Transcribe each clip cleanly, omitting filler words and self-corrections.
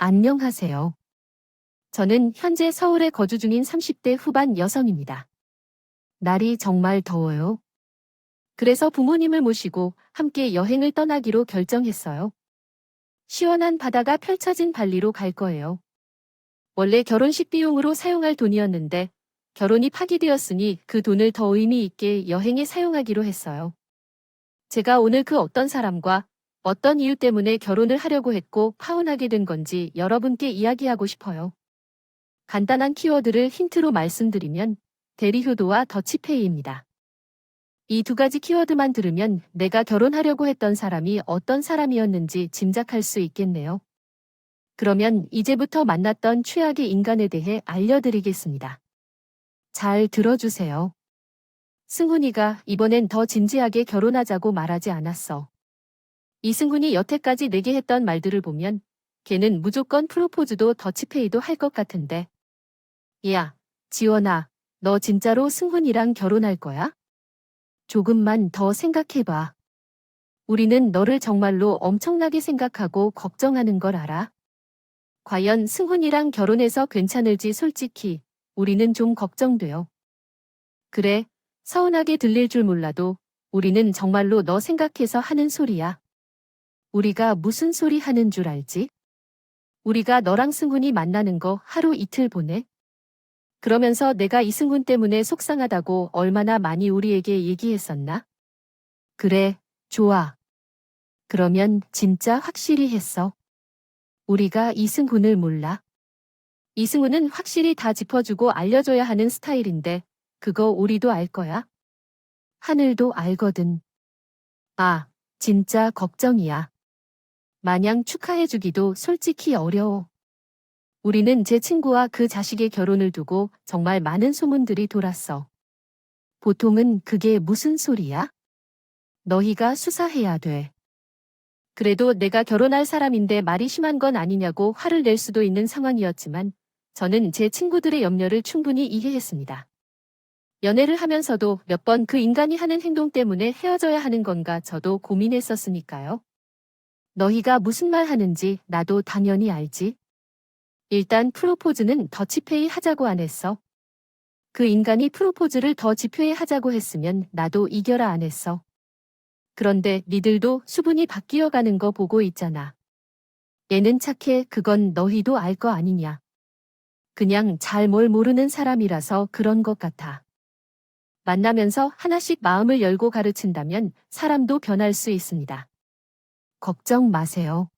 안녕하세요. 저는 현재 서울에 거주 중인 30대 후반 여성입니다. 날이 정말 더워요. 그래서 부모님을 모시고 함께 여행을 떠나기로 결정했어요. 시원한 바다가 펼쳐진 발리로 갈 거예요. 원래 결혼식 비용으로 사용할 돈이었는데 결혼이 파기되었으니 그 돈을 더 의미 있게 여행에 사용하기로 했어요. 제가 오늘 그 어떤 사람과 어떤 이유 때문에 결혼을 하려고 했고 파혼하게 된 건지 여러분께 이야기하고 싶어요. 간단한 키워드를 힌트로 말씀드리면 대리효도와 더치페이입니다. 이 두 가지 키워드만 들으면 내가 결혼하려고 했던 사람이 어떤 사람이었는지 짐작할 수 있겠네요. 그러면 이제부터 만났던 최악의 인간에 대해 알려드리겠습니다. 잘 들어주세요. 승훈이가 이번엔 더 진지하게 결혼하자고 말하지 않았어. 이승훈이 여태까지 내게 했던 말들을 보면 걔는 무조건 프로포즈도 더치페이도 할 것 같은데. 야, 지원아, 너 진짜로 승훈이랑 결혼할 거야? 조금만 더 생각해봐. 우리는 너를 정말로 엄청나게 생각하고 걱정하는 걸 알아? 과연 승훈이랑 결혼해서 괜찮을지 솔직히 우리는 좀 걱정돼요. 그래, 서운하게 들릴 줄 몰라도 우리는 정말로 너 생각해서 하는 소리야. 우리가 무슨 소리 하는 줄 알지? 우리가 너랑 승훈이 만나는 거 하루 이틀 보내? 그러면서 내가 이승훈 때문에 속상하다고 얼마나 많이 우리에게 얘기했었나? 그래, 좋아. 그러면 진짜 확실히 했어. 우리가 이승훈을 몰라. 이승훈은 확실히 다 짚어주고 알려줘야 하는 스타일인데 그거 우리도 알 거야? 하늘도 알거든. 아, 진짜 걱정이야. 마냥 축하해주기도 솔직히 어려워. 우리는 제 친구와 그 자식의 결혼을 두고 정말 많은 소문들이 돌았어. 보통은 그게 무슨 소리야? 너희가 수사해야 돼. 그래도 내가 결혼할 사람인데 말이 심한 건 아니냐고 화를 낼 수도 있는 상황이었지만 저는 제 친구들의 염려를 충분히 이해했습니다. 연애를 하면서도 몇 번 그 인간이 하는 행동 때문에 헤어져야 하는 건가 저도 고민했었으니까요. 너희가 무슨 말 하는지 나도 당연히 알지. 일단 프로포즈는 더치페이 하자고 안 했어. 그 인간이 프로포즈를 더치페이 하자고 했으면 나도 이겨라 안 했어. 그런데 니들도 수분이 바뀌어 가는 거 보고 있잖아. 얘는 착해 그건 너희도 알 거 아니냐. 그냥 잘 뭘 모르는 사람이라서 그런 것 같아. 만나면서 하나씩 마음을 열고 가르친다면 사람도 변할 수 있습니다. 걱정 마세요.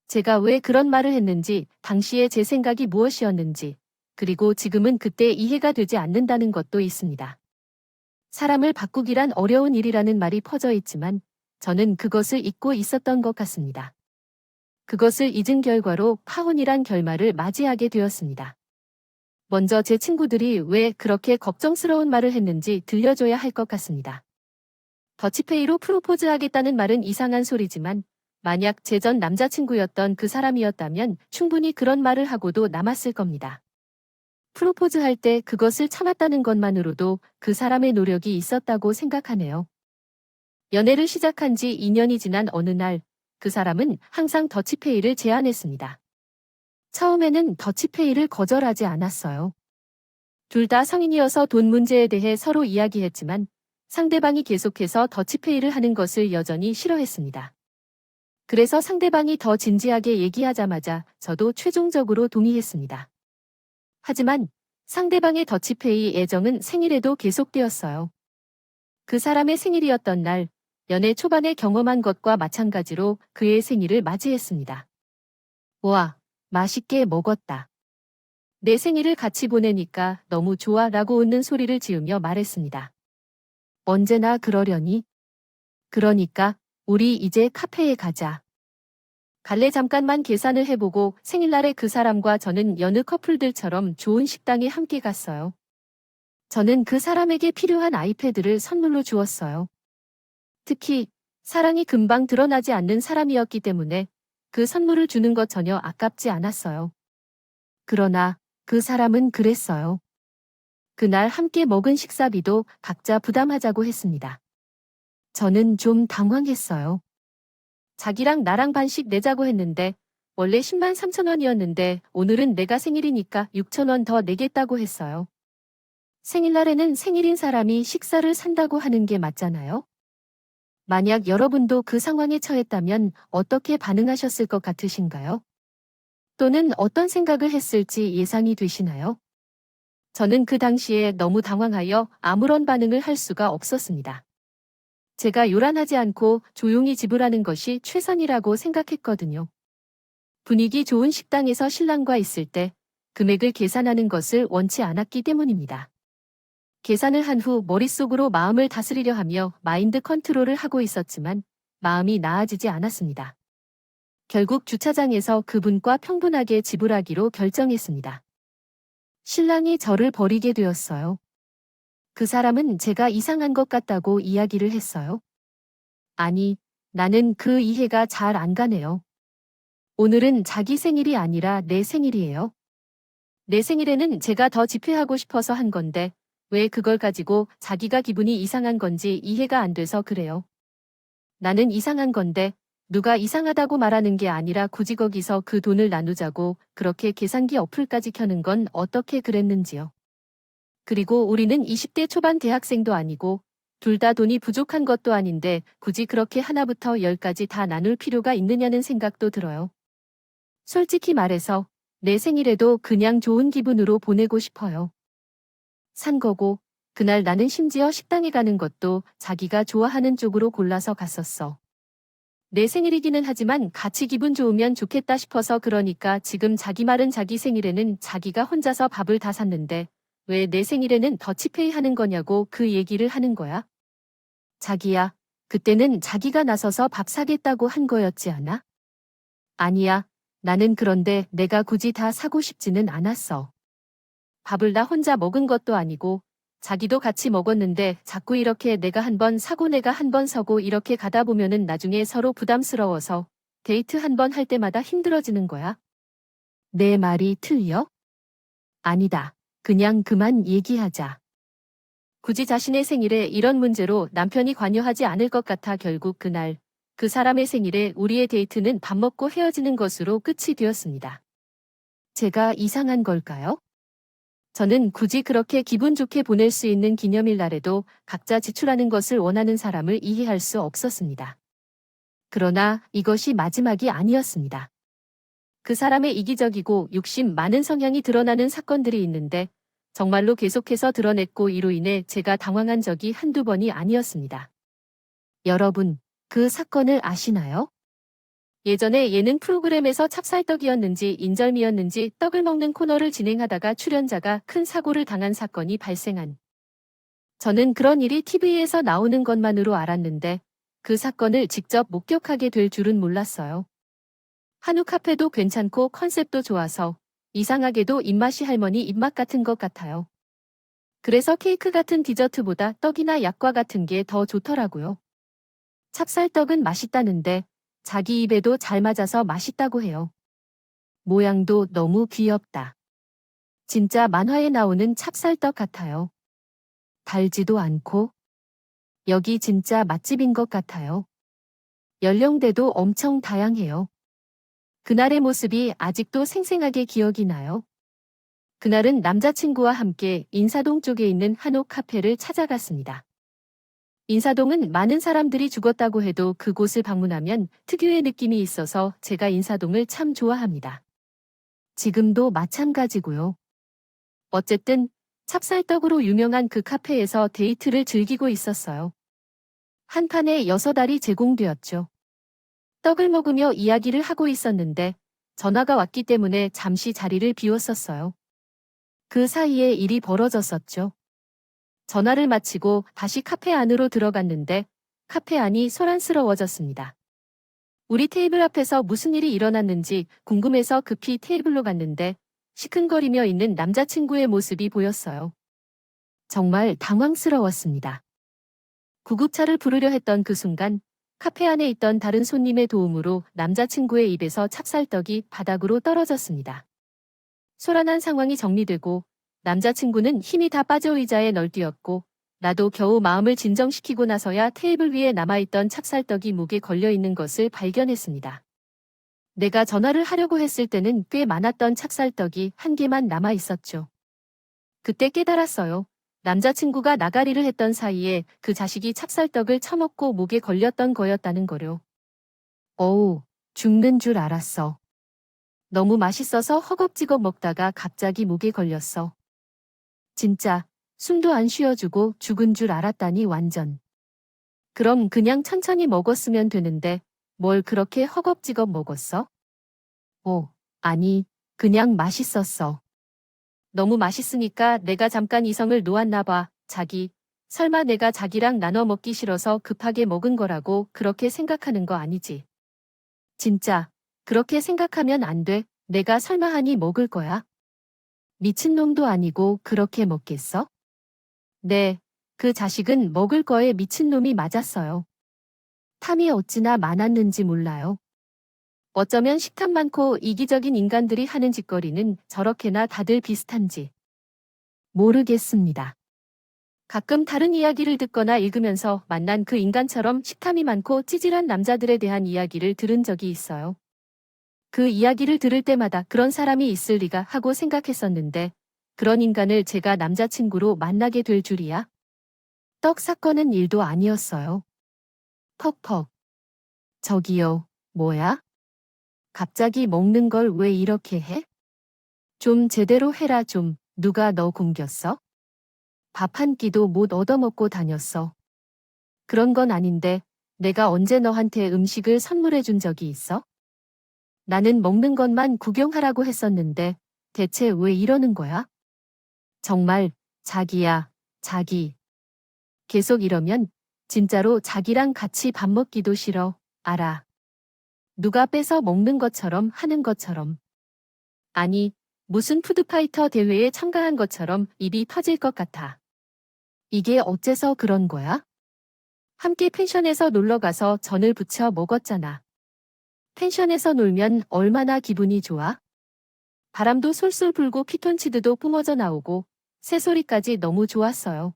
제가 왜 그런 말을 했는지, 당시에 제 생각이 무엇이었는지, 그리고 지금은 그때 이해가 되지 않는다는 것도 있습니다. 사람을 바꾸기란 어려운 일이라는 말이 퍼져 있지만 저는 그것을 잊고 있었던 것 같습니다. 그것을 잊은 결과로 파혼이란 결말을 맞이하게 되었습니다. 먼저 제 친구들이 왜 그렇게 걱정스러운 말을 했는지 들려줘야 할 것 같습니다. 더치페이로 프로포즈하겠다는 말은 이상한 소리지만 만약 제 전 남자친구였던 그 사람이었다면 충분히 그런 말을 하고도 남았을 겁니다. 프로포즈할 때 그것을 참았다는 것만으로도 그 사람의 노력이 있었다고 생각하네요. 연애를 시작한 지 2년이 지난 어느 날 그 사람은 항상 더치페이를 제안했습니다. 처음에는 더치페이를 거절하지 않았어요. 둘 다 성인이어서 돈 문제에 대해 서로 이야기했지만 상대방이 계속해서 더치페이를 하는 것을 여전히 싫어했습니다. 그래서 상대방이 더 진지하게 얘기하자마자 저도 최종적으로 동의했습니다. 하지만 상대방의 더치페이 애정은 생일에도 계속되었어요. 그 사람의 생일이었던 날, 연애 초반에 경험한 것과 마찬가지로 그의 생일을 맞이했습니다. 와, 맛있게 먹었다. 내 생일을 같이 보내니까 너무 좋아 라고 웃는 소리를 지으며 말했습니다. 언제나 그러려니? 그러니까 우리 이제 카페에 가자. 갈래 잠깐만 계산을 해보고 생일날에 그 사람과 저는 여느 커플들처럼 좋은 식당에 함께 갔어요. 저는 그 사람에게 필요한 아이패드를 선물로 주었어요. 특히 사랑이 금방 드러나지 않는 사람이었기 때문에 그 선물을 주는 것 전혀 아깝지 않았어요. 그러나 그 사람은 그랬어요. 그날 함께 먹은 식사비도 각자 부담하자고 했습니다. 저는 좀 당황했어요. 자기랑 나랑 반씩 내자고 했는데 원래 10만 3천 원이었는데 오늘은 내가 생일이니까 6천 원 더 내겠다고 했어요. 생일날에는 생일인 사람이 식사를 산다고 하는 게 맞잖아요? 만약 여러분도 그 상황에 처했다면 어떻게 반응하셨을 것 같으신가요? 또는 어떤 생각을 했을지 예상이 되시나요? 저는 그 당시에 너무 당황하여 아무런 반응을 할 수가 없었습니다. 제가 요란하지 않고 조용히 지불하는 것이 최선이라고 생각했거든요. 분위기 좋은 식당에서 신랑과 있을 때 금액을 계산하는 것을 원치 않았기 때문입니다. 계산을 한 후 머릿속으로 마음을 다스리려 하며 마인드 컨트롤을 하고 있었지만 마음이 나아지지 않았습니다. 결국 주차장에서 그분과 평분하게 지불하기로 결정했습니다. 신랑이 저를 버리게 되었어요. 그 사람은 제가 이상한 것 같다고 이야기를 했어요. 아니, 나는 그 이해가 잘 안 가네요. 오늘은 자기 생일이 아니라 내 생일이에요. 내 생일에는 제가 더 집회하고 싶어서 한 건데 왜 그걸 가지고 자기가 기분이 이상한 건지 이해가 안 돼서 그래요. 나는 이상한 건데 누가 이상하다고 말하는 게 아니라 굳이 거기서 그 돈을 나누자고 그렇게 계산기 어플까지 켜는 건 어떻게 그랬는지요. 그리고 우리는 20대 초반 대학생도 아니고 둘 다 돈이 부족한 것도 아닌데 굳이 그렇게 하나부터 열까지 다 나눌 필요가 있느냐는 생각도 들어요. 솔직히 말해서 내 생일에도 그냥 좋은 기분으로 보내고 싶어요. 산 거고 그날 나는 심지어 식당에 가는 것도 자기가 좋아하는 쪽으로 골라서 갔었어. 내 생일이기는 하지만 같이 기분 좋으면 좋겠다 싶어서 그러니까 지금 자기 말은 자기 생일에는 자기가 혼자서 밥을 다 샀는데 왜 내 생일에는 더치페이 하는 거냐고 그 얘기를 하는 거야. 자기야, 그때는 자기가 나서서 밥 사겠다고 한 거였지 않아? 아니야, 나는 그런데 내가 굳이 다 사고 싶지는 않았어. 밥을 나 혼자 먹은 것도 아니고 자기도 같이 먹었는데 자꾸 이렇게 내가 한 번 사고 내가 한 번 사고 이렇게 가다 보면은 나중에 서로 부담스러워서 데이트 한 번 할 때마다 힘들어지는 거야. 내 말이 틀려? 아니다. 그냥 그만 얘기하자. 굳이 자신의 생일에 이런 문제로 남편이 관여하지 않을 것 같아 결국 그날 그 사람의 생일에 우리의 데이트는 밥 먹고 헤어지는 것으로 끝이 되었습니다. 제가 이상한 걸까요? 저는 굳이 그렇게 기분 좋게 보낼 수 있는 기념일 날에도 각자 지출하는 것을 원하는 사람을 이해할 수 없었습니다. 그러나 이것이 마지막이 아니었습니다. 그 사람의 이기적이고 욕심 많은 성향이 드러나는 사건들이 있는데 정말로 계속해서 드러냈고 이로 인해 제가 당황한 적이 한두 번이 아니었습니다. 여러분, 그 사건을 아시나요? 예전에 예능 프로그램에서 찹쌀떡이었는지 인절미였는지 떡을 먹는 코너를 진행하다가 출연자가 큰 사고를 당한 사건이 발생한. 저는 그런 일이 TV에서 나오는 것만으로 알았는데 그 사건을 직접 목격하게 될 줄은 몰랐어요. 한우 카페도 괜찮고 컨셉도 좋아서 이상하게도 입맛이 할머니 입맛 같은 것 같아요. 그래서 케이크 같은 디저트보다 떡이나 약과 같은 게 더 좋더라고요. 찹쌀떡은 맛있다는데 자기 입에도 잘 맞아서 맛있다고 해요. 모양도 너무 귀엽다. 진짜 만화에 나오는 찹쌀떡 같아요. 달지도 않고 여기 진짜 맛집인 것 같아요. 연령대도 엄청 다양해요. 그날의 모습이 아직도 생생하게 기억이 나요. 그날은 남자친구와 함께 인사동 쪽에 있는 한옥 카페를 찾아갔습니다. 인사동은 많은 사람들이 죽었다고 해도 그곳을 방문하면 특유의 느낌이 있어서 제가 인사동을 참 좋아합니다. 지금도 마찬가지고요. 어쨌든 찹쌀떡으로 유명한 그 카페에서 데이트를 즐기고 있었어요. 한 판에 6알이 제공되었죠. 떡을 먹으며 이야기를 하고 있었는데 전화가 왔기 때문에 잠시 자리를 비웠었어요. 그 사이에 일이 벌어졌었죠. 전화를 마치고 다시 카페 안으로 들어갔는데 카페 안이 소란스러워졌습니다. 우리 테이블 앞에서 무슨 일이 일어났는지 궁금해서 급히 테이블로 갔는데 시큰거리며 있는 남자친구의 모습이 보였어요. 정말 당황스러웠습니다. 구급차를 부르려 했던 그 순간 카페 안에 있던 다른 손님의 도움으로 남자친구의 입에서 찹쌀떡이 바닥으로 떨어졌습니다. 소란한 상황이 정리되고 남자친구는 힘이 다 빠져 의자에 널뛰었고 나도 겨우 마음을 진정시키고 나서야 테이블 위에 남아있던 찹쌀떡이 목에 걸려있는 것을 발견했습니다. 내가 전화를 하려고 했을 때는 꽤 많았던 찹쌀떡이 한 개만 남아 있었죠. 그때 깨달았어요. 남자친구가 나가리를 했던 사이에 그 자식이 찹쌀떡을 처먹고 목에 걸렸던 거였다는 거요. 어우, 죽는 줄 알았어. 너무 맛있어서 허겁지겁 먹다가 갑자기 목에 걸렸어. 진짜 숨도 안 쉬어주고 죽은 줄 알았다니 완전. 그럼 그냥 천천히 먹었으면 되는데 뭘 그렇게 허겁지겁 먹었어? 아니, 그냥 맛있었어. 너무 맛있으니까 내가 잠깐 이성을 놓았나 봐. 자기, 설마 내가 자기랑 나눠 먹기 싫어서 급하게 먹은 거라고 그렇게 생각하는 거 아니지? 진짜, 그렇게 생각하면 안 돼. 내가 설마 하니 먹을 거야? 미친놈도 아니고 그렇게 먹겠어? 네, 그 자식은 먹을 거에 미친놈이 맞았어요. 탐이 어찌나 많았는지 몰라요. 어쩌면 식탐 많고 이기적인 인간들이 하는 짓거리는 저렇게나 다들 비슷한지 모르겠습니다. 가끔 다른 이야기를 듣거나 읽으면서 만난 그 인간처럼 식탐이 많고 찌질한 남자들에 대한 이야기를 들은 적이 있어요. 그 이야기를 들을 때마다 그런 사람이 있을 리가 하고 생각했었는데 그런 인간을 제가 남자친구로 만나게 될 줄이야? 떡 사건은 일도 아니었어요. 퍽퍽. 저기요, 뭐야? 갑자기 먹는 걸 왜 이렇게 해? 좀 제대로 해라 좀. 누가 너 굶겼어? 밥 한 끼도 못 얻어먹고 다녔어. 그런 건 아닌데 내가 언제 너한테 음식을 선물해 준 적이 있어? 나는 먹는 것만 구경하라고 했었는데 대체 왜 이러는 거야? 정말 자기야, 자기. 계속 이러면 진짜로 자기랑 같이 밥 먹기도 싫어. 알아. 누가 뺏어 먹는 것처럼 하는 것처럼. 아니, 무슨 푸드파이터 대회에 참가한 것처럼 입이 터질 것 같아. 이게 어째서 그런 거야? 함께 펜션에서 놀러가서 전을 부쳐 먹었잖아. 펜션에서 놀면 얼마나 기분이 좋아? 바람도 솔솔 불고 피톤치드도 뿜어져 나오고 새소리까지 너무 좋았어요.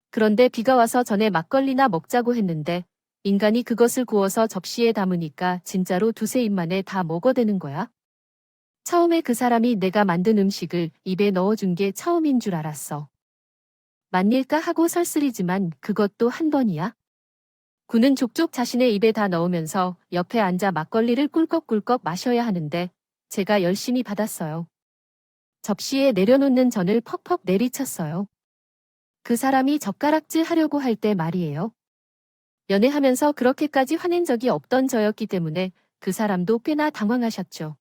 그런데 비가 와서 전에 막걸리나 먹자고 했는데 인간이 그것을 구워서 접시에 담으니까 진짜로 두세 입 만에 다 먹어대는 거야. 처음에 그 사람이 내가 만든 음식을 입에 넣어준 게 처음인 줄 알았어. 만일까 하고 설쓰리지만 그것도 한 번이야. 그는 족족 자신의 입에 다 넣으면서 옆에 앉아 막걸리를 꿀꺽꿀꺽 마셔야 하는데 제가 열심히 받았어요. 접시에 내려놓는 전을 퍽퍽 내리쳤어요. 그 사람이 젓가락질 하려고 할 때 말이에요. 연애하면서 그렇게까지 화낸 적이 없던 저였기 때문에 그 사람도 꽤나 당황하셨죠.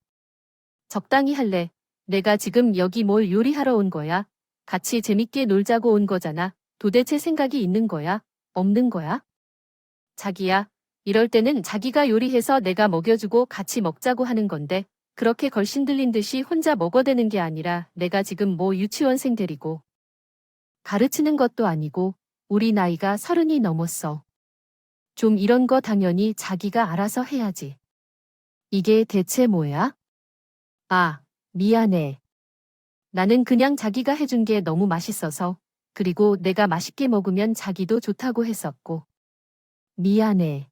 적당히 할래. 내가 지금 여기 뭘 요리하러 온 거야? 같이 재밌게 놀자고 온 거잖아. 도대체 생각이 있는 거야? 없는 거야? 자기야, 이럴 때는 자기가 요리해서 내가 먹여주고 같이 먹자고 하는 건데 그렇게 걸신들린 듯이 혼자 먹어대는 게 아니라 내가 지금 뭐 유치원생 데리고 가르치는 것도 아니고 우리 나이가 30이 넘었어. 좀 이런 거 당연히 자기가 알아서 해야지. 이게 대체 뭐야? 아, 미안해. 나는 그냥 자기가 해준 게 너무 맛있어서 그리고 내가 맛있게 먹으면 자기도 좋다고 했었고. 미안해.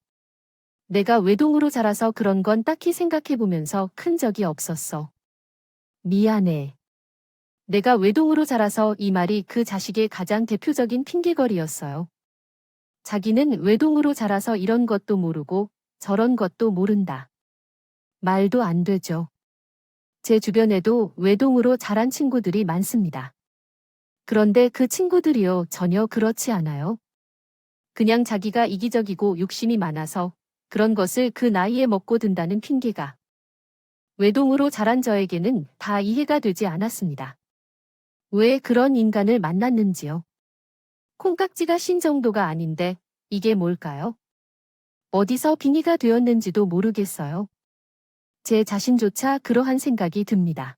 내가 외동으로 자라서 그런 건 딱히 생각해보면서 큰 적이 없었어. 미안해. 내가 외동으로 자라서 이 말이 그 자식의 가장 대표적인 핑계거리였어요. 자기는 외동으로 자라서 이런 것도 모르고 저런 것도 모른다. 말도 안 되죠. 제 주변에도 외동으로 자란 친구들이 많습니다. 그런데 그 친구들이요 전혀 그렇지 않아요. 그냥 자기가 이기적이고 욕심이 많아서 그런 것을 그 나이에 먹고 든다는 핑계가 외동으로 자란 저에게는 다 이해가 되지 않았습니다. 왜 그런 인간을 만났는지요. 콩깍지가 신 정도가 아닌데 이게 뭘까요? 어디서 빙의가 되었는지도 모르겠어요. 제 자신조차 그러한 생각이 듭니다.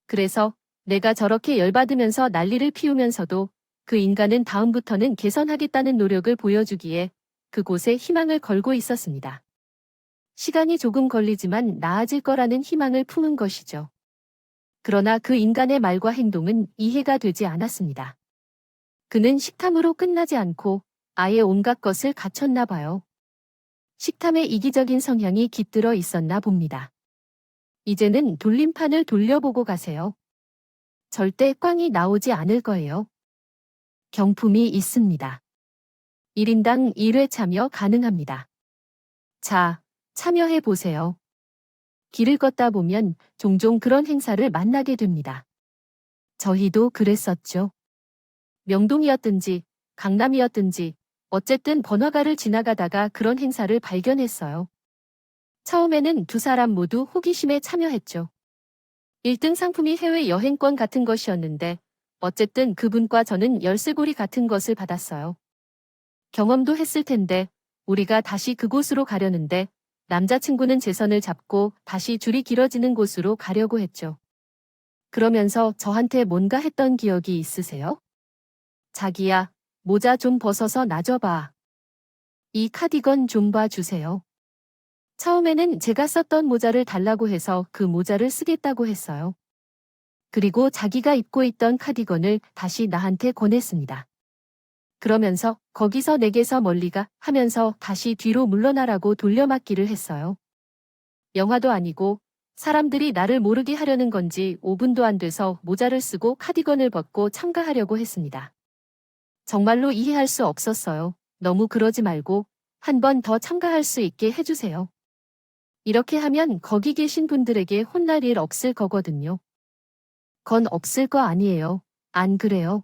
그래서 내가 저렇게 열받으면서 난리를 피우면서도 그 인간은 다음부터는 개선하겠다는 노력을 보여주기에 그곳에 희망을 걸고 있었습니다. 시간이 조금 걸리지만 나아질 거라는 희망을 품은 것이죠. 그러나 그 인간의 말과 행동은 이해가 되지 않았습니다. 그는 식탐으로 끝나지 않고 아예 온갖 것을 갖췄나 봐요. 식탐에 이기적인 성향이 깃들어 있었나 봅니다. 이제는 돌림판을 돌려보고 가세요. 절대 꽝이 나오지 않을 거예요. 경품이 있습니다. 1인당 1회 참여 가능합니다. 자, 참여해 보세요. 길을 걷다 보면 종종 그런 행사를 만나게 됩니다. 저희도 그랬었죠. 명동이었든지 강남이었든지 어쨌든 번화가를 지나가다가 그런 행사를 발견했어요. 처음에는 두 사람 모두 호기심에 참여했죠. 1등 상품이 해외 여행권 같은 것이었는데 어쨌든 그분과 저는 열쇠고리 같은 것을 받았어요. 경험도 했을 텐데 우리가 다시 그곳으로 가려는데 남자친구는 제 손을 잡고 다시 줄이 길어지는 곳으로 가려고 했죠. 그러면서 저한테 뭔가 했던 기억이 있으세요? 자기야, 모자 좀 벗어서 놔줘봐. 이 카디건 좀 봐주세요. 처음에는 제가 썼던 모자를 달라고 해서 그 모자를 쓰겠다고 했어요. 그리고 자기가 입고 있던 카디건을 다시 나한테 권했습니다. 그러면서 거기서 내게서 멀리가 하면서 다시 뒤로 물러나라고 돌려막기를 했어요. 영화도 아니고 사람들이 나를 모르게 하려는 건지 5분도 안 돼서 모자를 쓰고 카디건을 벗고 참가하려고 했습니다. 정말로 이해할 수 없었어요. 너무 그러지 말고 한 번 더 참가할 수 있게 해주세요. 이렇게 하면 거기 계신 분들에게 혼날 일 없을 거거든요. 건 없을 거 아니에요. 안 그래요?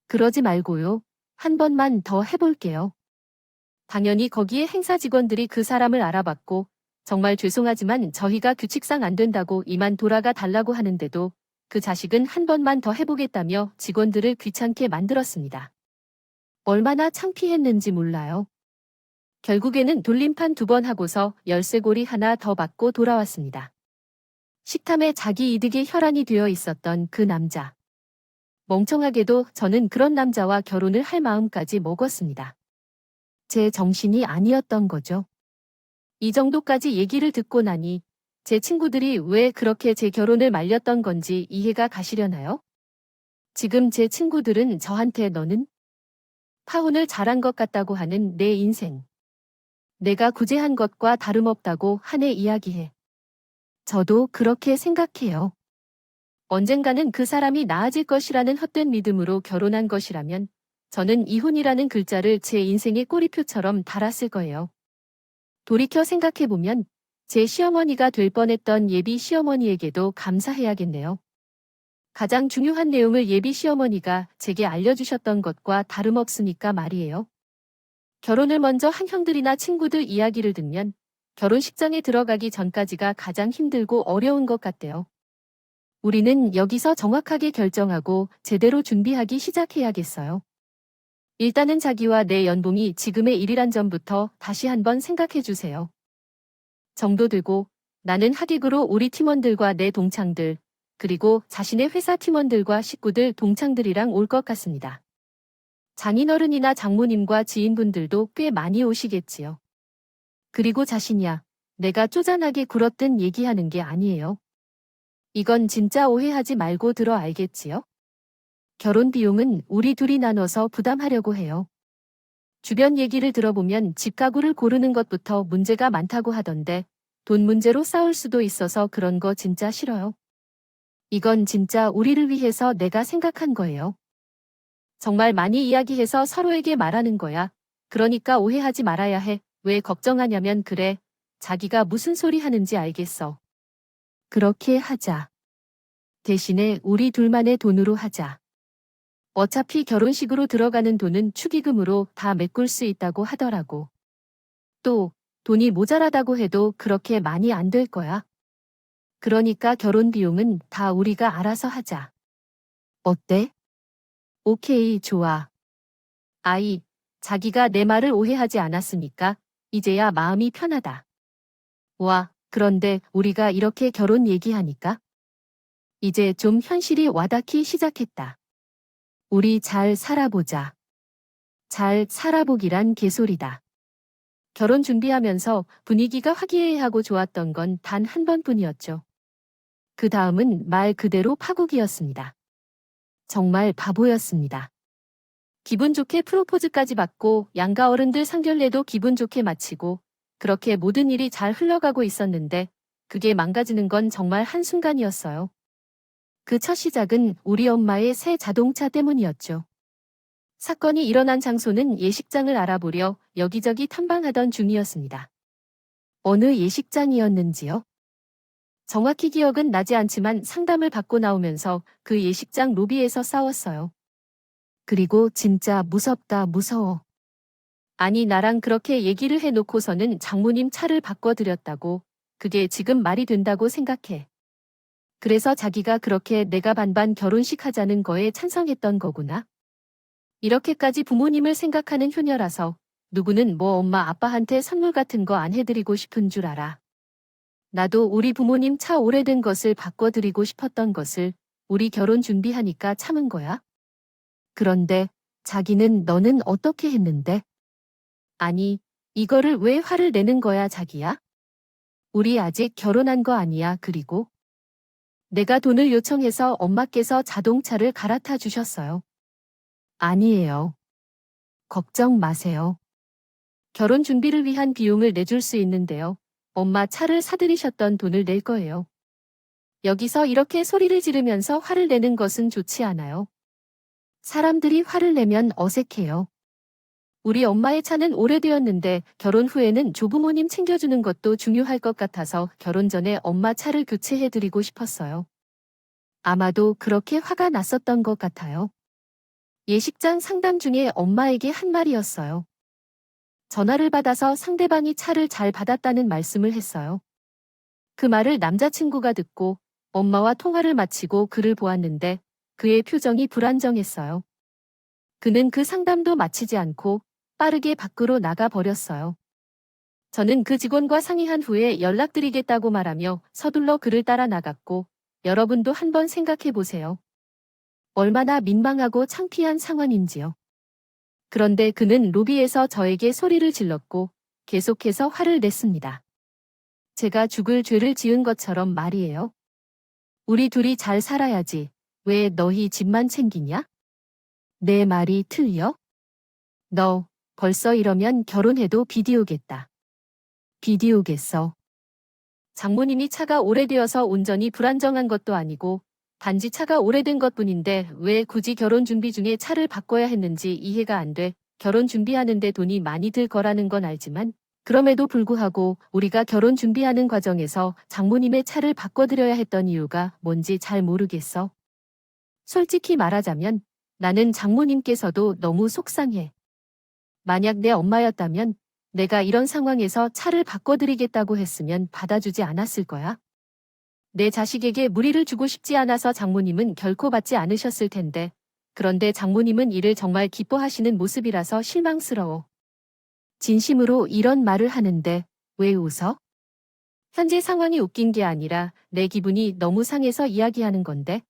그러지 말고요. 한 번만 더 해볼게요. 당연히 거기에 행사 직원들이 그 사람을 알아봤고 정말 죄송하지만 저희가 규칙상 안 된다고 이만 돌아가 달라고 하는데도 그 자식은 한 번만 더 해보겠다며 직원들을 귀찮게 만들었습니다. 얼마나 창피했는지 몰라요. 결국에는 돌림판 2번 하고서 열쇠고리 하나 더 받고 돌아왔습니다. 식탐에 자기 이득에 혈안이 되어 있었던 그 남자. 멍청하게도 저는 그런 남자와 결혼을 할 마음까지 먹었습니다. 제 정신이 아니었던 거죠. 이 정도까지 얘기를 듣고 나니 제 친구들이 왜 그렇게 제 결혼을 말렸던 건지 이해가 가시려나요? 지금 제 친구들은 저한테 너는 파혼을 잘한 것 같다고 하는 내 인생. 내가 구제한 것과 다름없다고 한해 이야기해. 저도 그렇게 생각해요. 언젠가는 그 사람이 나아질 것이라는 헛된 믿음으로 결혼한 것이라면 저는 이혼이라는 글자를 제 인생의 꼬리표처럼 달았을 거예요. 돌이켜 생각해보면 제 시어머니가 될 뻔했던 예비 시어머니에게도 감사해야겠네요. 가장 중요한 내용을 예비 시어머니가 제게 알려주셨던 것과 다름없으니까 말이에요. 결혼을 먼저 한 형들이나 친구들 이야기를 듣면 결혼식장에 들어가기 전까지가 가장 힘들고 어려운 것 같대요. 우리는 여기서 정확하게 결정하고 제대로 준비하기 시작해야겠어요. 일단은 자기와 내 연봉이 지금의 일이란 점부터 다시 한번 생각해 주세요. 정도 되고 나는 하객으로 우리 팀원들과 내 동창들, 그리고 자신의 회사 팀원들과 식구들 동창들이랑 올 것 같습니다. 장인어른이나 장모님과 지인분들도 꽤 많이 오시겠지요. 그리고 자신이야, 내가 쪼잔하게 굴어뜬 얘기하는 게 아니에요. 이건 진짜 오해하지 말고 들어 알겠지요? 결혼 비용은 우리 둘이 나눠서 부담하려고 해요. 주변 얘기를 들어보면 집가구를 고르는 것부터 문제가 많다고 하던데 돈 문제로 싸울 수도 있어서 그런 거 진짜 싫어요. 이건 진짜 우리를 위해서 내가 생각한 거예요. 정말 많이 이야기해서 서로에게 말하는 거야. 그러니까 오해하지 말아야 해. 왜 걱정하냐면 그래. 자기가 무슨 소리 하는지 알겠어. 그렇게 하자. 대신에 우리 둘만의 돈으로 하자. 어차피 결혼식으로 들어가는 돈은 축의금으로 다 메꿀 수 있다고 하더라고. 또 돈이 모자라다고 해도 그렇게 많이 안 될 거야. 그러니까 결혼 비용은 다 우리가 알아서 하자. 어때? 오케이, 좋아. 아이, 자기가 내 말을 오해하지 않았으니까 이제야 마음이 편하다. 와, 그런데 우리가 이렇게 결혼 얘기하니까 이제 좀 현실이 와닿기 시작했다. 우리 잘 살아보자. 잘 살아보기란 개소리다. 결혼 준비하면서 분위기가 화기애애하고 좋았던 건 단 한 번뿐이었죠. 그 다음은 말 그대로 파국이었습니다. 정말 바보였습니다. 기분 좋게 프로포즈까지 받고 양가 어른들 상견례도 기분 좋게 마치고 그렇게 모든 일이 잘 흘러가고 있었는데 그게 망가지는 건 정말 한순간이었어요. 그 첫 시작은 우리 엄마의 새 자동차 때문이었죠. 사건이 일어난 장소는 예식장을 알아보려 여기저기 탐방하던 중이었습니다. 어느 예식장이었는지요? 정확히 기억은 나지 않지만 상담을 받고 나오면서 그 예식장 로비에서 싸웠어요. 그리고 진짜 무섭다 무서워. 아니 나랑 그렇게 얘기를 해놓고서는 장모님 차를 바꿔드렸다고. 그게 지금 말이 된다고 생각해. 그래서 자기가 그렇게 내가 반반 결혼식 하자는 거에 찬성했던 거구나. 이렇게까지 부모님을 생각하는 효녀라서 누구는 뭐 엄마 아빠한테 선물 같은 거 안 해드리고 싶은 줄 알아. 나도 우리 부모님 차 오래된 것을 바꿔드리고 싶었던 것을 우리 결혼 준비하니까 참은 거야. 그런데 자기는 너는 어떻게 했는데? 아니, 이거를 왜 화를 내는 거야 자기야? 우리 아직 결혼한 거 아니야 그리고 내가 돈을 요청해서 엄마께서 자동차를 갈아타 주셨어요. 아니에요. 걱정 마세요. 결혼 준비를 위한 비용을 내줄 수 있는데요. 엄마 차를 사들이셨던 돈을 낼 거예요. 여기서 이렇게 소리를 지르면서 화를 내는 것은 좋지 않아요. 사람들이 화를 내면 어색해요. 우리 엄마의 차는 오래되었는데 결혼 후에는 조부모님 챙겨주는 것도 중요할 것 같아서 결혼 전에 엄마 차를 교체해드리고 싶었어요. 아마도 그렇게 화가 났었던 것 같아요. 예식장 상담 중에 엄마에게 한 말이었어요. 전화를 받아서 상대방이 차를 잘 받았다는 말씀을 했어요. 그 말을 남자친구가 듣고 엄마와 통화를 마치고 그를 보았는데 그의 표정이 불안정했어요. 그는 그 상담도 마치지 않고 빠르게 밖으로 나가 버렸어요. 저는 그 직원과 상의한 후에 연락드리겠다고 말하며 서둘러 그를 따라 나갔고 여러분도 한번 생각해 보세요. 얼마나 민망하고 창피한 상황인지요. 그런데 그는 로비에서 저에게 소리를 질렀고 계속해서 화를 냈습니다. 제가 죽을 죄를 지은 것처럼 말이에요. 우리 둘이 잘 살아야지. 왜 너희 집만 챙기냐? 내 말이 틀려? 너 벌써 이러면 결혼해도 비디오겠다. 비디오겠어. 장모님이 차가 오래되어서 운전이 불안정한 것도 아니고 단지 차가 오래된 것뿐인데 왜 굳이 결혼 준비 중에 차를 바꿔야 했는지 이해가 안 돼. 결혼 준비하는데 돈이 많이 들 거라는 건 알지만 그럼에도 불구하고 우리가 결혼 준비하는 과정에서 장모님의 차를 바꿔드려야 했던 이유가 뭔지 잘 모르겠어. 솔직히 말하자면 나는 장모님께서도 너무 속상해. 만약 내 엄마였다면 내가 이런 상황에서 차를 바꿔드리겠다고 했으면 받아주지 않았을 거야. 내 자식에게 무리를 주고 싶지 않아서 장모님은 결코 받지 않으셨을 텐데. 그런데 장모님은 이를 정말 기뻐하시는 모습이라서 실망스러워. 진심으로 이런 말을 하는데 왜 웃어? 현재 상황이 웃긴 게 아니라 내 기분이 너무 상해서 이야기하는 건데.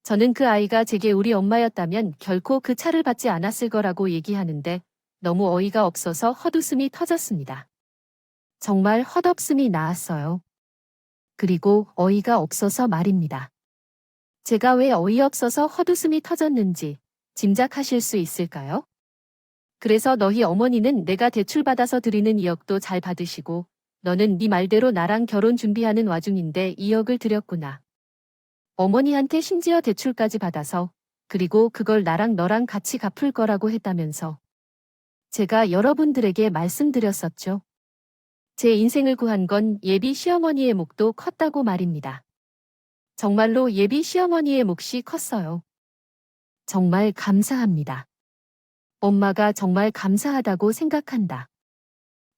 저는 그 아이가 제게 우리 엄마였다면 결코 그 차를 받지 않았을 거라고 얘기하는데 너무 어이가 없어서 헛웃음이 터졌습니다. 정말 헛없음이 나왔어요. 그리고 어이가 없어서 말입니다. 제가 왜 어이없어서 헛웃음이 터졌는지 짐작하실 수 있을까요? 그래서 너희 어머니는 내가 대출받아서 드리는 2억도 잘 받으시고 너는 네 말대로 나랑 결혼 준비하는 와중인데 2억을 드렸구나. 어머니한테 심지어 대출까지 받아서 그리고 그걸 나랑 너랑 같이 갚을 거라고 했다면서. 제가 여러분들에게 말씀드렸었죠. 제 인생을 구한 건 예비 시어머니의 몫도 컸다고 말입니다. 정말로 예비 시어머니의 몫이 컸어요. 정말 감사합니다. 엄마가 정말 감사하다고 생각한다.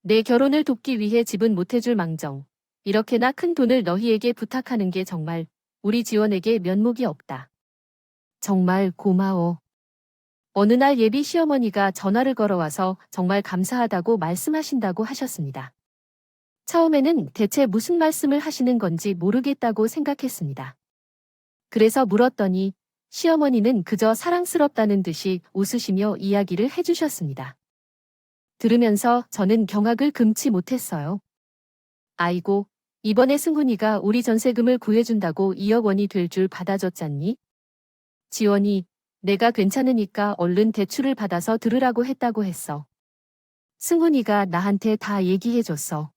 내 결혼을 돕기 위해 집은 못해줄 망정. 이렇게나 큰 돈을 너희에게 부탁하는 게 정말 우리 지원에게 면목이 없다. 정말 고마워. 어느 날 예비 시어머니가 전화를 걸어와서 정말 감사하다고 말씀하신다고 하셨습니다. 처음에는 대체 무슨 말씀을 하시는 건지 모르겠다고 생각했습니다. 그래서 물었더니 시어머니는 그저 사랑스럽다는 듯이 웃으시며 이야기를 해주셨습니다. 들으면서 저는 경악을 금치 못했어요. 아이고, 이번에 승훈이가 우리 전세금을 구해준다고 2억 원이 될 줄 받아줬잖니? 지원이 내가 괜찮으니까 얼른 대출을 받아서 들으라고 했다고 했어. 승훈이가 나한테 다 얘기해줬어.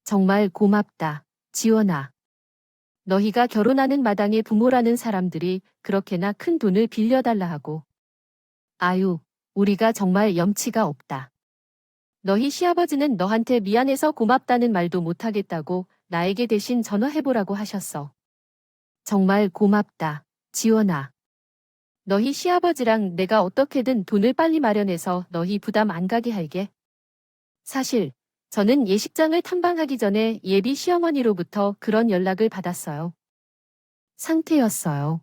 정말 고맙다, 지원아. 너희가 결혼하는 마당에 부모라는 사람들이 그렇게나 큰 돈을 빌려달라 하고. 아유, 우리가 정말 염치가 없다. 너희 시아버지는 너한테 미안해서 고맙다는 말도 못하겠다고 나에게 대신 전화해보라고 하셨어. 정말 고맙다, 지원아. 너희 시아버지랑 내가 어떻게든 돈을 빨리 마련해서 너희 부담 안 가게 할게. 사실 저는 예식장을 탐방하기 전에 예비 시어머니로부터 그런 연락을 받았어요. 상태였어요.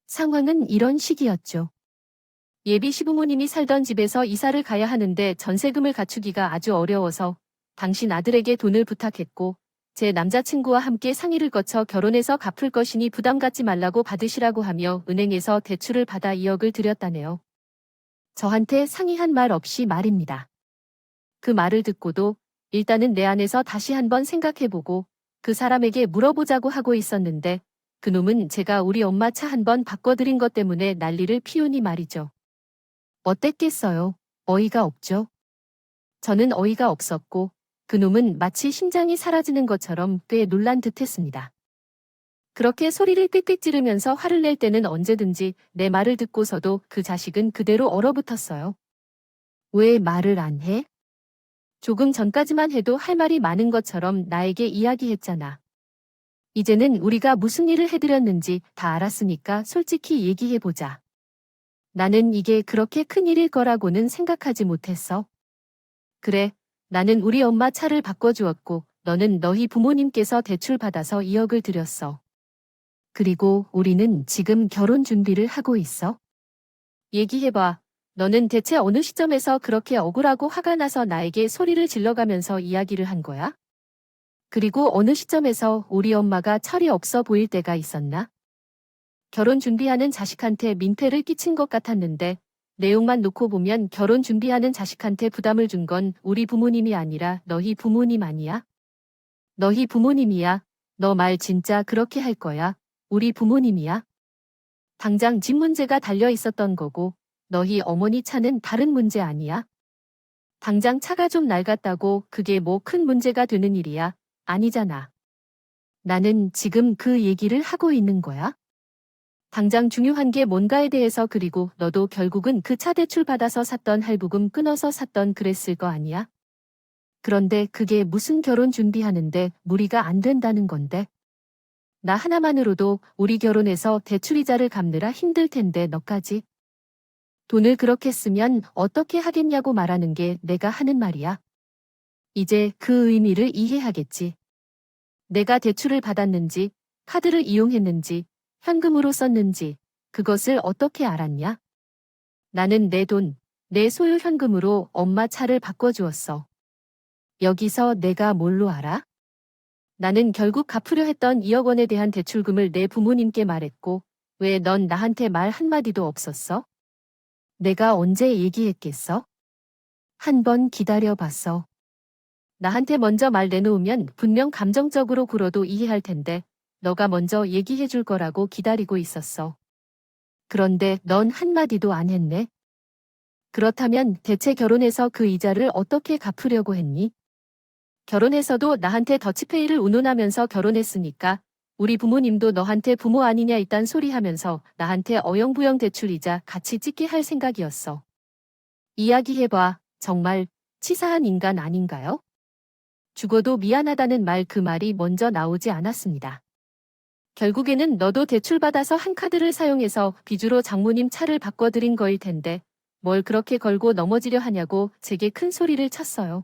상황은 이런 식이었죠. 예비 시부모님이 살던 집에서 이사를 가야 하는데 전세금을 갖추기가 아주 어려워서 당신 아들에게 돈을 부탁했고 제 남자친구와 함께 상의를 거쳐 결혼해서 갚을 것이니 부담 갖지 말라고 받으시라고 하며 은행에서 대출을 받아 2억을 드렸다네요. 저한테 상의한 말 없이 말입니다. 그 말을 듣고도 일단은 내 안에서 다시 한번 생각해보고 그 사람에게 물어보자고 하고 있었는데 그놈은 제가 우리 엄마 차 한 번 바꿔드린 것 때문에 난리를 피우니 말이죠. 어땠겠어요? 어이가 없죠? 저는 어이가 없었고 그놈은 마치 심장이 사라지는 것처럼 꽤 놀란 듯했습니다. 그렇게 소리를 삑삑 지르면서 화를 낼 때는 언제든지 내 말을 듣고서도 그 자식은 그대로 얼어붙었어요. 왜 말을 안 해? 조금 전까지만 해도 할 말이 많은 것처럼 나에게 이야기했잖아. 이제는 우리가 무슨 일을 해드렸는지 다 알았으니까 솔직히 얘기해보자. 나는 이게 그렇게 큰일일 거라고는 생각하지 못했어. 그래, 나는 우리 엄마 차를 바꿔주었고 너는 너희 부모님께서 대출받아서 2억을 드렸어. 그리고 우리는 지금 결혼 준비를 하고 있어. 얘기해봐. 너는 대체 어느 시점에서 그렇게 억울하고 화가 나서 나에게 소리를 질러가면서 이야기를 한 거야? 그리고 어느 시점에서 우리 엄마가 철이 없어 보일 때가 있었나? 결혼 준비하는 자식한테 민폐를 끼친 것 같았는데 내용만 놓고 보면 결혼 준비하는 자식한테 부담을 준 건 우리 부모님이 아니라 너희 부모님 아니야? 너희 부모님이야. 너 말 진짜 그렇게 할 거야. 우리 부모님이야. 당장 집 문제가 달려 있었던 거고 너희 어머니 차는 다른 문제 아니야? 당장 차가 좀 낡았다고 그게 뭐 큰 문제가 되는 일이야? 아니잖아. 나는 지금 그 얘기를 하고 있는 거야. 당장 중요한 게 뭔가에 대해서 그리고 너도 결국은 그 차 대출 받아서 샀던 할부금 끊어서 샀던 그랬을 거 아니야? 그런데 그게 무슨 결혼 준비하는데 무리가 안 된다는 건데? 나 하나만으로도 우리 결혼해서 대출이자를 갚느라 힘들 텐데 너까지? 돈을 그렇게 쓰면 어떻게 하겠냐고 말하는 게 내가 하는 말이야. 이제 그 의미를 이해하겠지. 내가 대출을 받았는지, 카드를 이용했는지, 현금으로 썼는지, 그것을 어떻게 알았냐? 나는 내 돈, 내 소유 현금으로 엄마 차를 바꿔주었어. 여기서 내가 뭘로 알아? 나는 결국 갚으려 했던 2억 원에 대한 대출금을 내 부모님께 말했고, 왜 넌 나한테 말 한마디도 없었어? 내가 언제 얘기했겠어? 한 번 기다려봤어. 나한테 먼저 말 내놓으면 분명 감정적으로 굴어도 이해할 텐데, 너가 먼저 얘기해 줄 거라고 기다리고 있었어. 그런데 넌 한마디도 안 했네. 그렇다면 대체 결혼해서 그 이자를 어떻게 갚으려고 했니? 결혼해서도 나한테 더치페이를 운운하면서 결혼했으니까 우리 부모님도 너한테 부모 아니냐 이딴 소리 하면서 나한테 어영부영 대출이자 같이 찍게 할 생각이었어. 이야기해봐. 정말 치사한 인간 아닌가요? 죽어도 미안하다는 말 그 말이 먼저 나오지 않았습니다. 결국에는 너도 대출받아서 한 카드를 사용해서 빚으로 장모님 차를 바꿔드린 거일 텐데 뭘 그렇게 걸고 넘어지려 하냐고 제게 큰 소리를 쳤어요.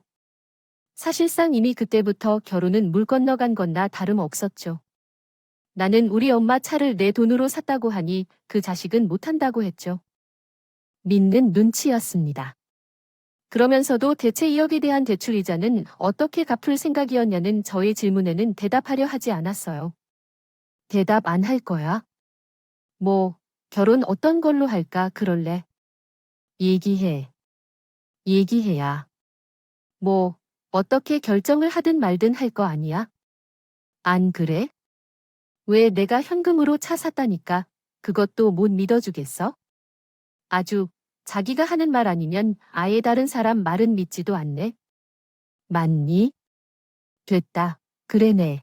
사실상 이미 그때부터 결혼은 물 건너간 거나 다름없었죠. 나는 우리 엄마 차를 내 돈으로 샀다고 하니 그 자식은 못한다고 했죠. 믿는 눈치였습니다. 그러면서도 대체 2억에 대한 대출 이자는 어떻게 갚을 생각이었냐는 저의 질문에는 대답하려 하지 않았어요. 대답 안 할 거야? 뭐, 결혼 어떤 걸로 할까 그럴래? 얘기해. 얘기해야. 뭐, 어떻게 결정을 하든 말든 할 거 아니야? 안 그래? 왜 내가 현금으로 차 샀다니까 그것도 못 믿어주겠어? 아주 자기가 하는 말 아니면 아예 다른 사람 말은 믿지도 않네. 맞니? 됐다. 그래네.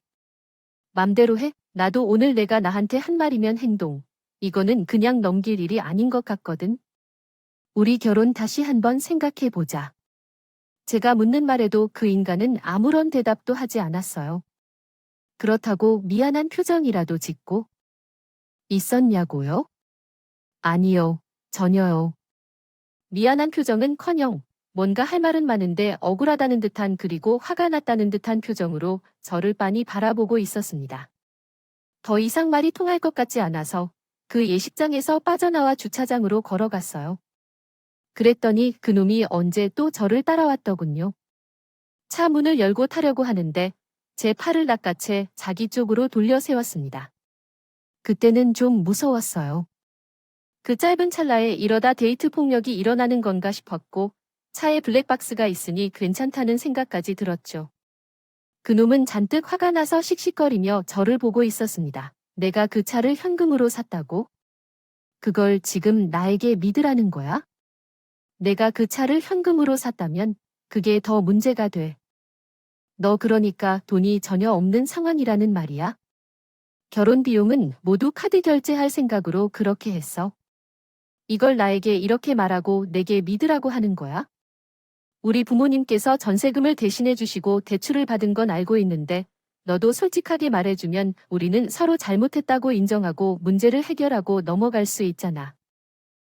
맘대로 해. 나도 오늘 내가 나한테 한 말이면 행동. 이거는 그냥 넘길 일이 아닌 것 같거든. 우리 결혼 다시 한번 생각해 보자. 제가 묻는 말에도 그 인간은 아무런 대답도 하지 않았어요. 그렇다고 미안한 표정이라도 짓고 있었냐고요? 아니요, 전혀요. 미안한 표정은커녕 뭔가 할 말은 많은데 억울하다는 듯한 그리고 화가 났다는 듯한 표정으로 저를 빤히 바라보고 있었습니다. 더 이상 말이 통할 것 같지 않아서 그 예식장에서 빠져나와 주차장으로 걸어갔어요. 그랬더니 그놈이 언제 또 저를 따라왔더군요. 차 문을 열고 타려고 하는데 제 팔을 낚아채 자기 쪽으로 돌려 세웠습니다. 그때는 좀 무서웠어요. 그 짧은 찰나에 이러다 데이트 폭력이 일어나는 건가 싶었고 차에 블랙박스가 있으니 괜찮다는 생각까지 들었죠. 그놈은 잔뜩 화가 나서 씩씩거리며 저를 보고 있었습니다. 내가 그 차를 현금으로 샀다고? 그걸 지금 나에게 믿으라는 거야? 내가 그 차를 현금으로 샀다면 그게 더 문제가 돼. 너 그러니까 돈이 전혀 없는 상황이라는 말이야? 결혼 비용은 모두 카드 결제할 생각으로 그렇게 했어. 이걸 나에게 이렇게 말하고 내게 믿으라고 하는 거야? 우리 부모님께서 전세금을 대신해 주시고 대출을 받은 건 알고 있는데 너도 솔직하게 말해주면 우리는 서로 잘못했다고 인정하고 문제를 해결하고 넘어갈 수 있잖아.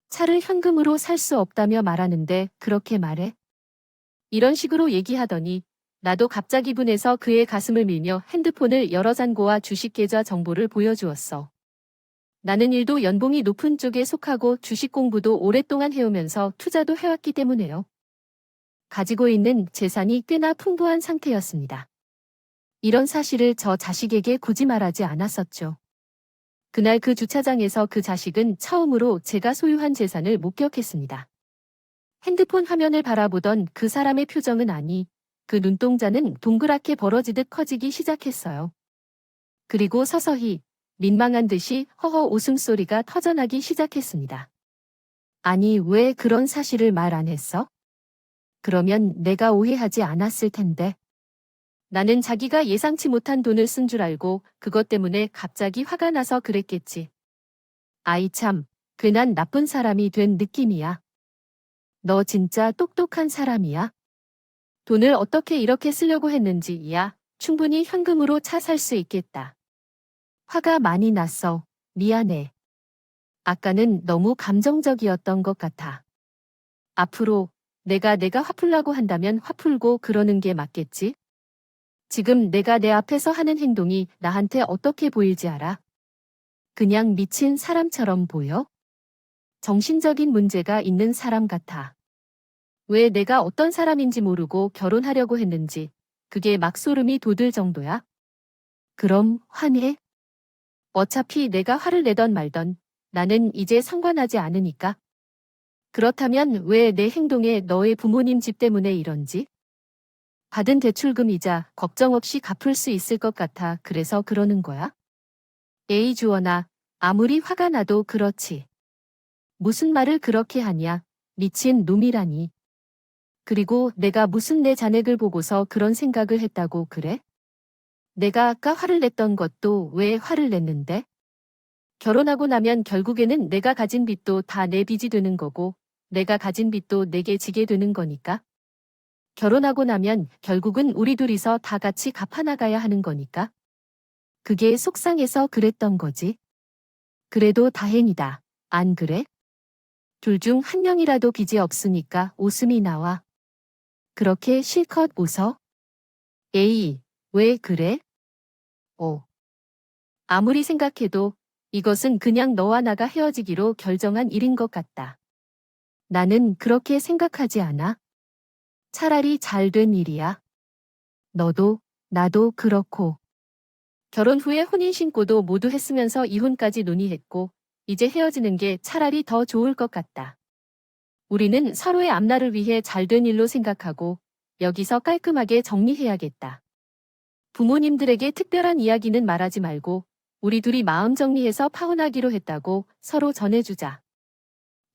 차를 현금으로 살 수 없다며 말하는데 그렇게 말해? 이런 식으로 얘기하더니 나도 갑자기 분해서 그의 가슴을 밀며 핸드폰을 여러 잔고와 주식 계좌 정보를 보여주었어. 나는 일도 연봉이 높은 쪽에 속하고 주식 공부도 오랫동안 해오면서 투자도 해왔기 때문에요. 가지고 있는 재산이 꽤나 풍부한 상태였습니다. 이런 사실을 저 자식에게 굳이 말하지 않았었죠. 그날 그 주차장에서 그 자식은 처음으로 제가 소유한 재산을 목격했습니다. 핸드폰 화면을 바라보던 그 사람의 표정은 아니, 그 눈동자는 동그랗게 벌어지듯 커지기 시작했어요. 그리고 서서히 민망한 듯이 허허 웃음소리가 터져나기 시작했습니다. 아니, 왜 그런 사실을 말 안 했어? 그러면 내가 오해하지 않았을 텐데. 나는 자기가 예상치 못한 돈을 쓴 줄 알고 그것 때문에 갑자기 화가 나서 그랬겠지. 아이 참, 괜한 나쁜 사람이 된 느낌이야. 너 진짜 똑똑한 사람이야. 돈을 어떻게 이렇게 쓰려고 했는지, 야, 충분히 현금으로 차 살 수 있겠다. 화가 많이 났어. 미안해. 아까는 너무 감정적이었던 것 같아. 앞으로 내가 화풀라고 한다면 화풀고 그러는 게 맞겠지? 지금 내가 내 앞에서 하는 행동이 나한테 어떻게 보일지 알아? 그냥 미친 사람처럼 보여? 정신적인 문제가 있는 사람 같아. 왜 내가 어떤 사람인지 모르고 결혼하려고 했는지 그게 막 소름이 돋을 정도야? 그럼 화내? 어차피 내가 화를 내던 말던 나는 이제 상관하지 않으니까. 그렇다면 왜 내 행동에 너의 부모님 집 때문에 이런지? 받은 대출금 이자 걱정 없이 갚을 수 있을 것 같아 그래서 그러는 거야? 에이 주원아, 아무리 화가 나도 그렇지. 무슨 말을 그렇게 하냐? 미친 놈이라니. 그리고 내가 무슨 내 잔액을 보고서 그런 생각을 했다고 그래? 내가 아까 화를 냈던 것도 왜 화를 냈는데? 결혼하고 나면 결국에는 내가 가진 빚도 다 내 빚이 되는 거고 내가 가진 빚도 내게 지게 되는 거니까. 결혼하고 나면 결국은 우리 둘이서 다 같이 갚아나가야 하는 거니까. 그게 속상해서 그랬던 거지. 그래도 다행이다. 안 그래? 둘 중 한 명이라도 빚이 없으니까 웃음이 나와. 그렇게 실컷 웃어? 에이, 왜 그래? 아무리 생각해도 이것은 그냥 너와 나가 헤어지기로 결정한 일인 것 같다. 나는 그렇게 생각하지 않아. 차라리 잘 된 일이야. 너도, 나도 그렇고. 결혼 후에 혼인신고도 모두 했으면서 이혼까지 논의했고, 이제 헤어지는 게 차라리 더 좋을 것 같다. 우리는 서로의 앞날을 위해 잘 된 일로 생각하고, 여기서 깔끔하게 정리해야겠다. 부모님들에게 특별한 이야기는 말하지 말고, 우리 둘이 마음 정리해서 파혼하기로 했다고 서로 전해주자.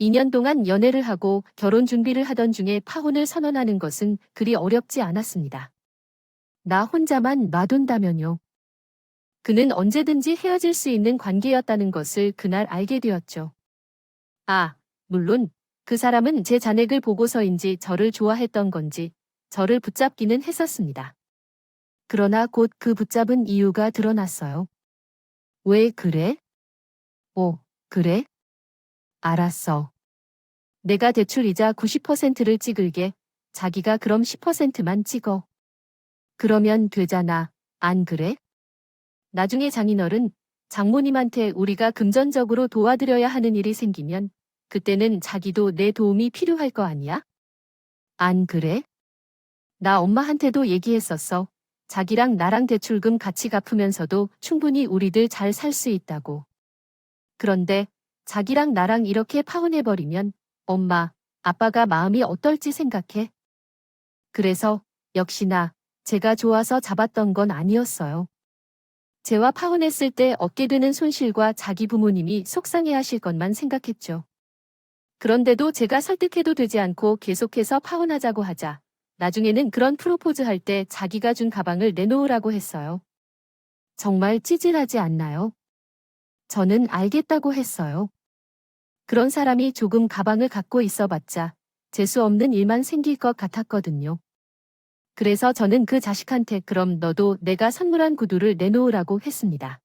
2년 동안 연애를 하고 결혼 준비를 하던 중에 파혼을 선언하는 것은 그리 어렵지 않았습니다. 나 혼자만 놔둔다면요. 그는 언제든지 헤어질 수 있는 관계였다는 것을 그날 알게 되었죠. 아, 물론 그 사람은 제 잔액을 보고서인지 저를 좋아했던 건지 저를 붙잡기는 했었습니다. 그러나 곧 그 붙잡은 이유가 드러났어요. 왜 그래? 오, 그래? 알았어. 내가 대출이자 90%를 찍을게. 자기가 그럼 10%만 찍어. 그러면 되잖아. 안 그래? 나중에 장인어른, 장모님한테 우리가 금전적으로 도와드려야 하는 일이 생기면 그때는 자기도 내 도움이 필요할 거 아니야? 안 그래? 나 엄마한테도 얘기했었어. 자기랑 나랑 대출금 같이 갚으면서도 충분히 우리들 잘 살 수 있다고. 그런데 자기랑 나랑 이렇게 파혼해버리면 엄마, 아빠가 마음이 어떨지 생각해. 그래서 역시나 제가 좋아서 잡았던 건 아니었어요. 제와 파혼했을 때 얻게 되는 손실과 자기 부모님이 속상해하실 것만 생각했죠. 그런데도 제가 설득해도 되지 않고 계속해서 파혼하자고 하자. 나중에는 그런 프로포즈 할 때 자기가 준 가방을 내놓으라고 했어요. 정말 찌질하지 않나요? 저는 알겠다고 했어요. 그런 사람이 조금 가방을 갖고 있어봤자 재수 없는 일만 생길 것 같았거든요. 그래서 저는 그 자식한테 그럼 너도 내가 선물한 구두를 내놓으라고 했습니다.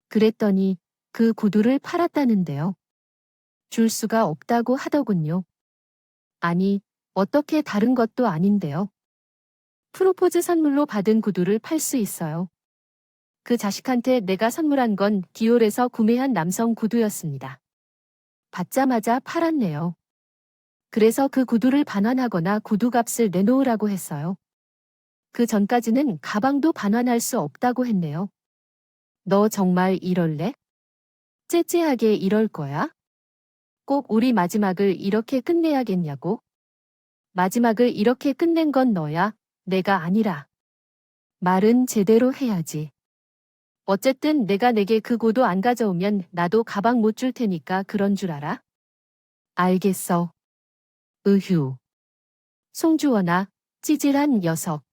그랬더니 그 구두를 팔았다는데요. 줄 수가 없다고 하더군요. 아니, 어떻게 다른 것도 아닌데요. 프로포즈 선물로 받은 구두를 팔 수 있어요. 그 자식한테 내가 선물한 건 디올에서 구매한 남성 구두였습니다. 받자마자 팔았네요. 그래서 그 구두를 반환하거나 구두값을 내놓으라고 했어요. 그 전까지는 가방도 반환할 수 없다고 했네요. 너 정말 이럴래? 째째하게 이럴 거야? 꼭 우리 마지막을 이렇게 끝내야겠냐고? 마지막을 이렇게 끝낸 건 너야, 내가 아니라. 말은 제대로 해야지. 어쨌든 내가 내게 그 구두 안 가져오면 나도 가방 못 줄 테니까 그런 줄 알아? 알겠어. 으휴. 송주원아, 찌질한 녀석.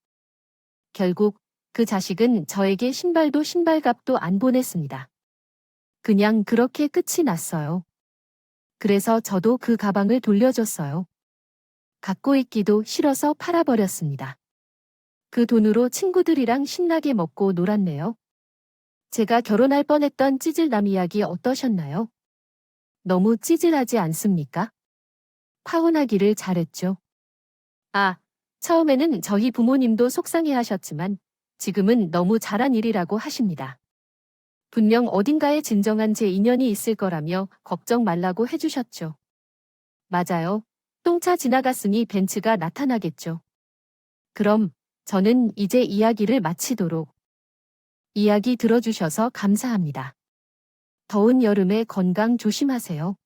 결국 그 자식은 저에게 신발도 신발값도 안 보냈습니다. 그냥 그렇게 끝이 났어요. 그래서 저도 그 가방을 돌려줬어요. 갖고 있기도 싫어서 팔아버렸습니다. 그 돈으로 친구들이랑 신나게 먹고 놀았네요. 제가 결혼할 뻔했던 찌질남 이야기 어떠셨나요? 너무 찌질하지 않습니까? 파혼하기를 잘했죠. 아, 처음에는 저희 부모님도 속상해 하셨지만 지금은 너무 잘한 일이라고 하십니다. 분명 어딘가에 진정한 제 인연이 있을 거라며 걱정 말라고 해주셨죠. 맞아요. 똥차 지나갔으니 벤츠가 나타나겠죠. 그럼 저는 이제 이야기를 마치도록. 이야기 들어주셔서 감사합니다. 더운 여름에 건강 조심하세요.